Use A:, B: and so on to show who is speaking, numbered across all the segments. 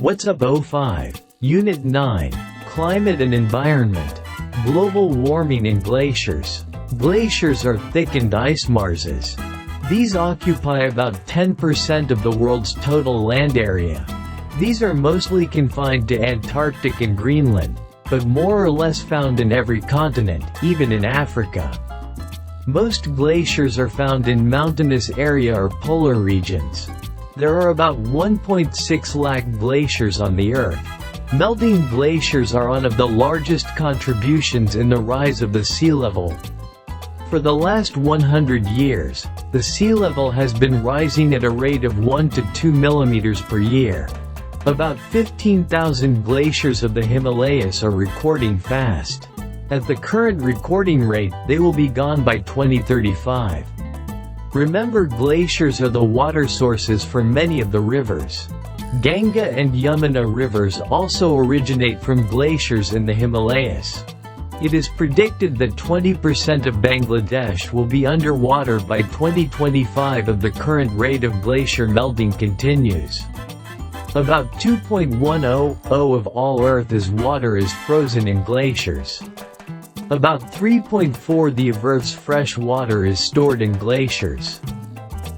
A: What's Up O5, Unit 9, Climate and Environment. Global warming and glaciers. Glaciers are thickened ice marshes. These occupy about 10% of the world's total land area. These are mostly confined to Antarctic and Greenland, but more or less found in every continent, even in Africa. Most glaciers are found in mountainous area or polar regions. There are about 1.6 lakh glaciers on the Earth. Melting glaciers are one of the largest contributions in the rise of the sea level. For the last 100 years, the sea level has been rising at a rate of 1 to 2 millimeters per year. About 15,000 glaciers of the Himalayas are recording fast. At the current recording rate, they will be gone by 2035. Remember, glaciers are the water sources for many of the rivers. Ganga and Yamuna rivers also originate from glaciers in the Himalayas. It is predicted that 20% of Bangladesh will be underwater by 2025 if the current rate of glacier melting continues. About 2.100 of all Earth's water is frozen in glaciers. About 3.4 of Earth's fresh water is stored in glaciers.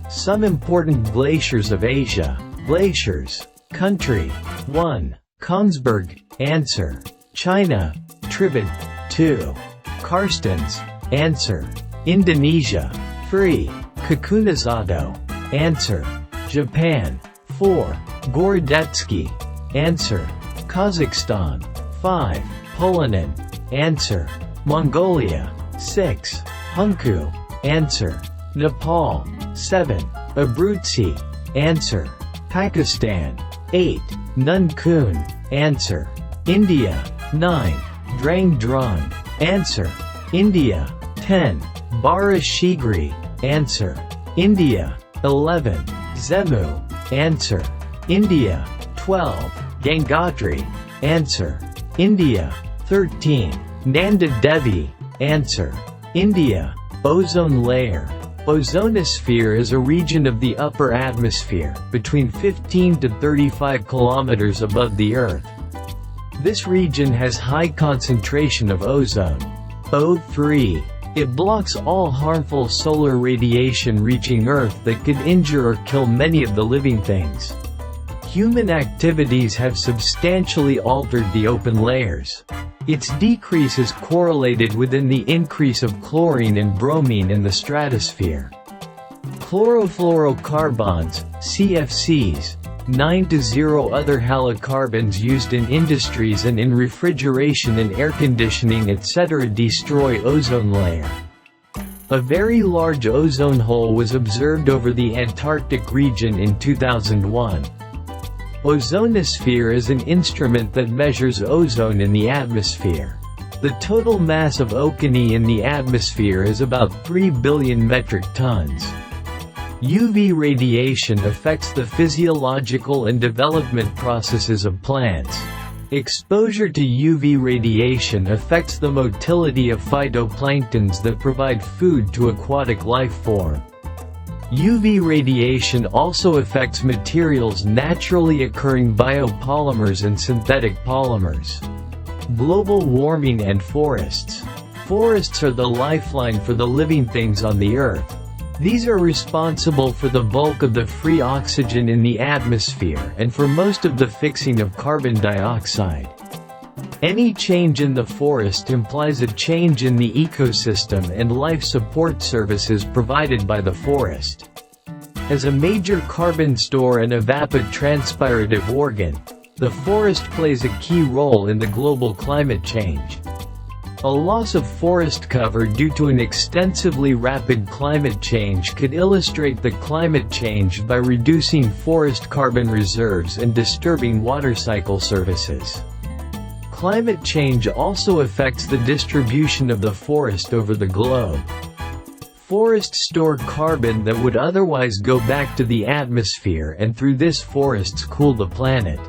A: Some important glaciers of Asia. Glaciers. Country. 1. Kongsberg. Answer. China. Tribut. 2. Karstens. Answer. Indonesia. 3. Kakunazado. Answer. Japan. 4. Gorodetsky. Answer. Kazakhstan. 5. Polanen. Answer. Mongolia. 6. Hunku. Answer. Nepal. 7. Abruzzi. Answer. Pakistan. 8. Nunkun. Answer. India. 9. Drang Drang. Answer. India. 10. Barashigri. Answer. India. 11. Zemu. Answer. India. 12. Gangotri. Answer. India. 13. Nanda Devi. Answer. India. Ozone layer. Ozonosphere is a region of the upper atmosphere, between 15 to 35 kilometers above the Earth. This region has high concentration of ozone. O3. It blocks all harmful solar radiation reaching Earth that could injure or kill many of the living things. Human activities have substantially altered the open layers. Its decrease is correlated within the increase of chlorine and bromine in the stratosphere. Chlorofluorocarbons, CFCs, 9 to 0 other halocarbons used in industries and in refrigeration and air conditioning etc. destroy ozone layer. A very large ozone hole was observed over the Antarctic region in 2001. Ozonosphere is an instrument that measures ozone in the atmosphere. The total mass of Ozonosphere in the atmosphere is about 3 billion metric tons. UV radiation affects the physiological and development processes of plants. Exposure to UV radiation affects the motility of phytoplanktons that provide food to aquatic life form. UV radiation also affects materials naturally occurring biopolymers and synthetic polymers. Global warming and forests. Forests are the lifeline for the living things on the Earth. These are responsible for the bulk of the free oxygen in the atmosphere and for most of the fixing of carbon dioxide. Any change in the forest implies a change in the ecosystem and life support services provided by the forest. As a major carbon store and evapotranspirative organ, the forest plays a key role in the global climate change. A loss of forest cover due to an extensively rapid climate change could illustrate the climate change by reducing forest carbon reserves and disturbing water cycle services. Climate change also affects the distribution of the forest over the globe. Forests store carbon that would otherwise go back to the atmosphere and through this forests cool the planet.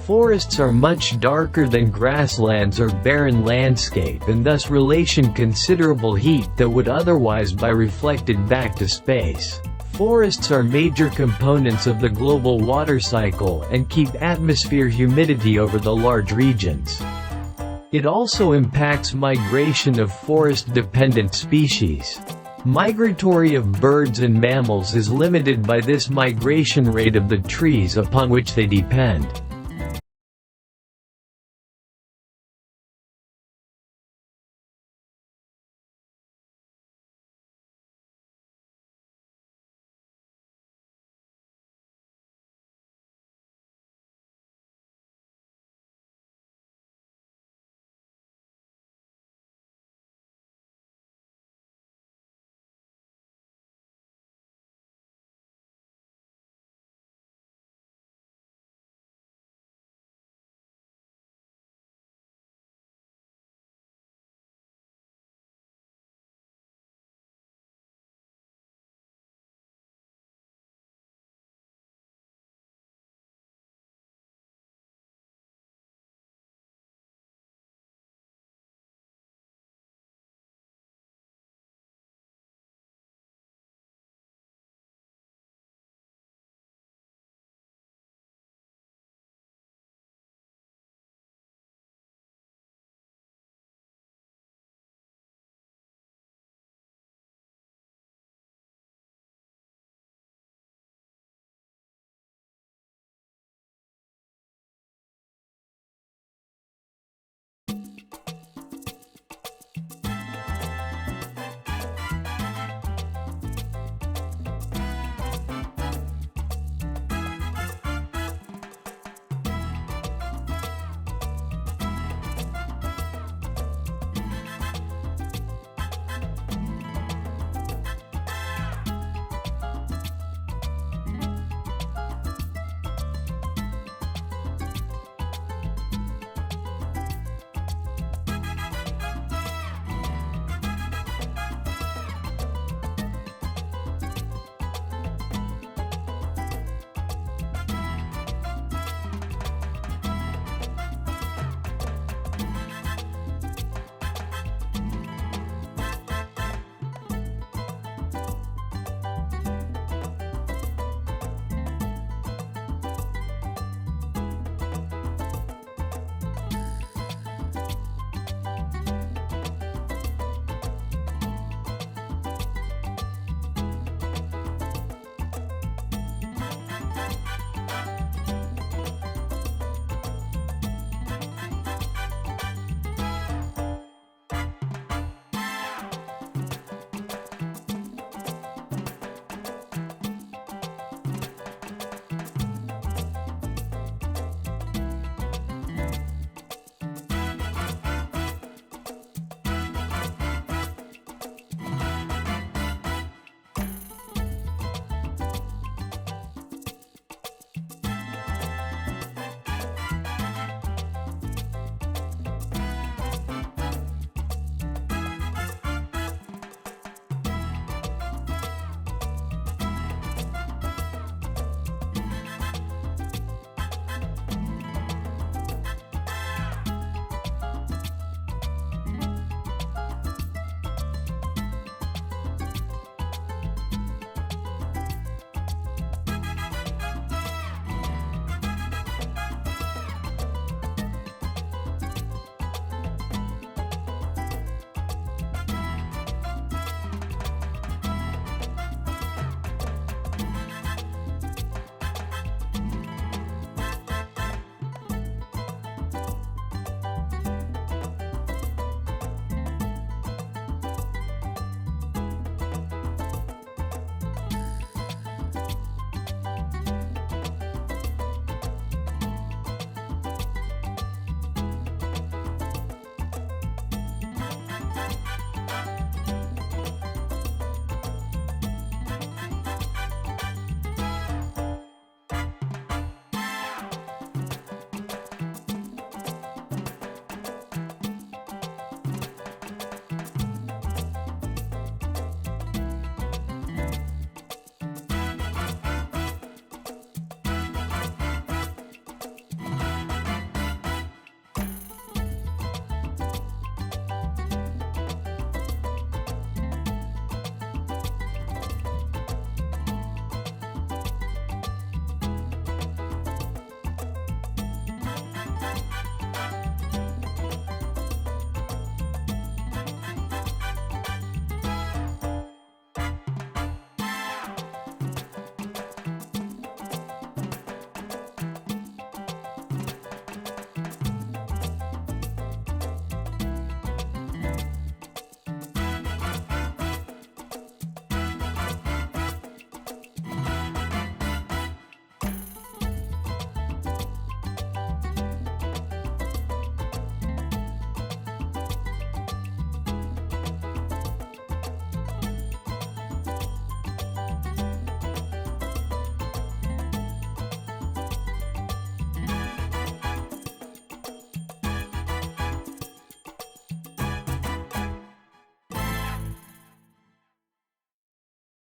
A: Forests are much darker than grasslands or barren landscape and thus relation considerable heat that would otherwise be reflected back to space. Forests are major components of the global water cycle and keep atmosphere humidity over the large regions. It also impacts migration of forest-dependent species. Migratory of birds and mammals is limited by this migration rate of the trees upon which they depend.